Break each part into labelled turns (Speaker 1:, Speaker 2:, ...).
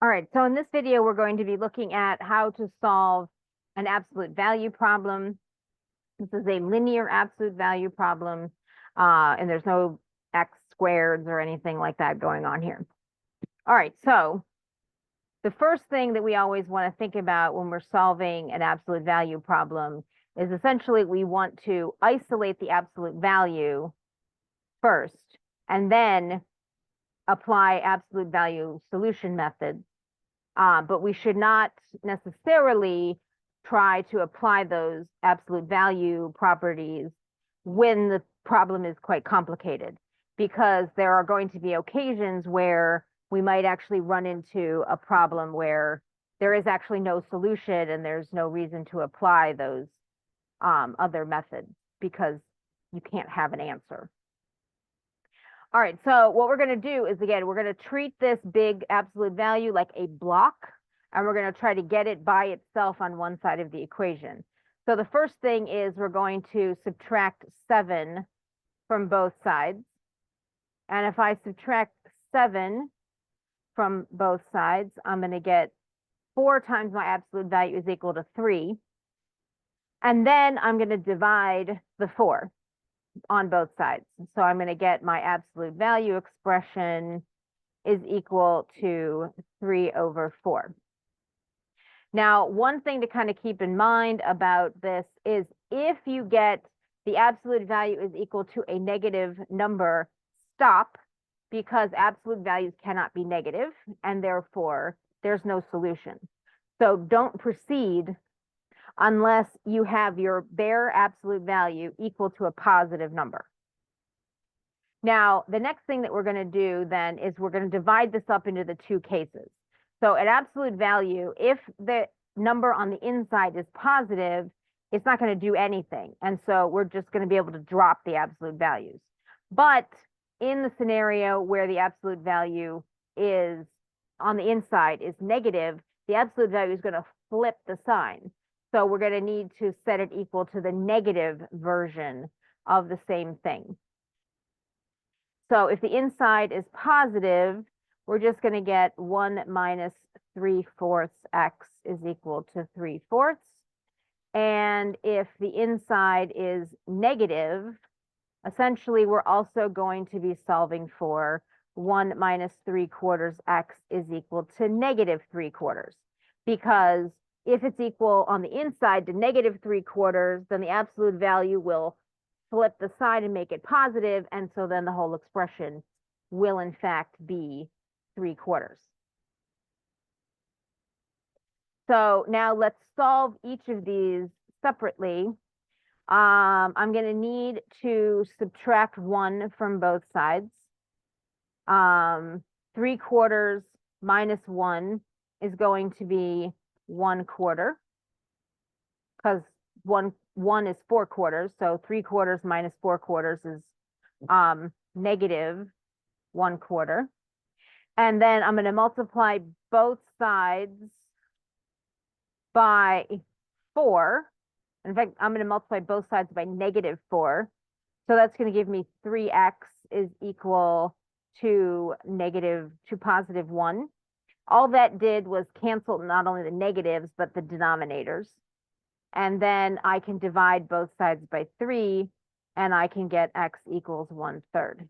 Speaker 1: All right, so in this video, we're going to be looking at how to solve an absolute value problem. This is a linear absolute value problem, and there's no x squareds or anything like that going on here. All right, so the first thing that we always want to think about when we're solving an absolute value problem is essentially we want to isolate the absolute value first, and then apply absolute value solution methods. But we should not necessarily try to apply those absolute value properties when the problem is quite complicated, because there are going to be occasions where we might actually run into a problem where there is actually no solution and there's no reason to apply those other methods because you can't have an answer. All right, so what we're going to do is, again, we're going to treat this big absolute value like a block, and we're going to try to get it by itself on one side of the equation. So the first thing is we're going to subtract 7 from both sides. And if I subtract 7 from both sides, I'm going to get 4 times my absolute value is equal to 3. And then I'm going to divide the 4 on both sides. So I'm going to get my absolute value expression is equal to 3/4. Now, one thing to kind of keep in mind about this is if you get the absolute value is equal to a negative number, stop, because absolute values cannot be negative, and therefore there's no solution. So don't proceed unless you have your bare absolute value equal to a positive number. Now, the next thing that we're going to do then is we're going to divide this up into the two cases. So at absolute value, if the number on the inside is positive, it's not going to do anything. And so we're just going to be able to drop the absolute values. But in the scenario where the absolute value is on the inside is negative, the absolute value is going to flip the sign. So we're going to need to set it equal to the negative version of the same thing. So if the inside is positive, we're just going to get 1 minus 3/4 x is equal to 3/4. And if the inside is negative, essentially we're also going to be solving for 1 minus 3/4 x is equal to negative 3/4, because if it's equal on the inside to negative 3/4, then the absolute value will flip the side and make it positive, and so then the whole expression will in fact be 3/4. So now let's solve each of these separately. I'm going to need to subtract 1 from both sides. 3/4 minus 1 is going to be 1/4, because one is 4/4, so 3/4 minus 4/4 is negative 1/4. And then I'm going to multiply both sides by 4. In fact, I'm going to multiply both sides by negative 4. So that's going to give me 3x is equal to positive 1. All that did was cancel not only the negatives, but the denominators. And then I can divide both sides by 3, and I can get x equals 1/3.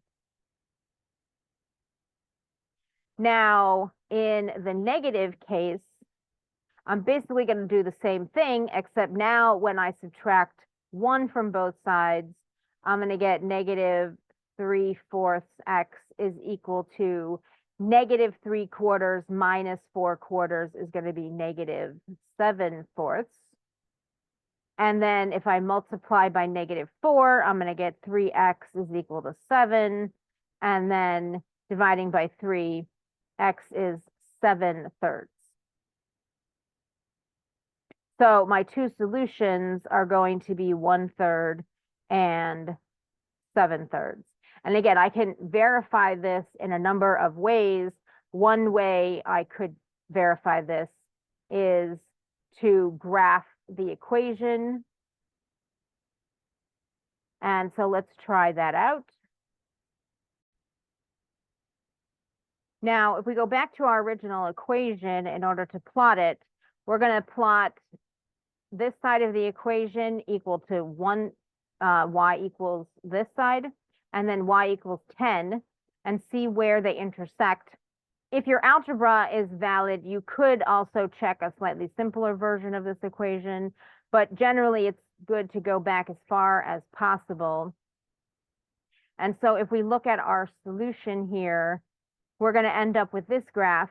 Speaker 1: Now, in the negative case, I'm basically going to do the same thing, except now when I subtract 1 from both sides, I'm going to get negative 3/4 x is equal to negative 3/4 minus 4/4 is going to be negative 7/4. And then if I multiply by negative 4, I'm going to get 3x is equal to 7. And then dividing by 3, x is 7/3. So my two solutions are going to be 1/3 and 7/3. And again, I can verify this in a number of ways. One way I could verify this is to graph the equation. And so let's try that out. Now, if we go back to our original equation in order to plot it, we're going to plot this side of the equation equal to 1, y equals this side, and then y equals 10, and see where they intersect. If your algebra is valid, you could also check a slightly simpler version of this equation, but generally it's good to go back as far as possible. And so if we look at our solution here, we're going to end up with this graph.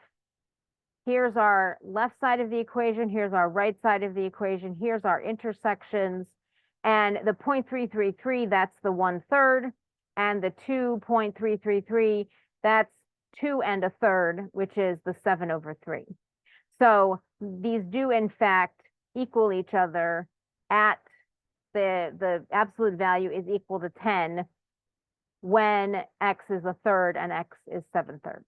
Speaker 1: Here's our left side of the equation. Here's our right side of the equation. Here's our intersections. And the 0.333, that's the 1/3. And the 2.333, that's 2 1/3, which is the 7/3. So these do in fact equal each other at the absolute value is equal to 10 when x is 1/3 and x is 7/3.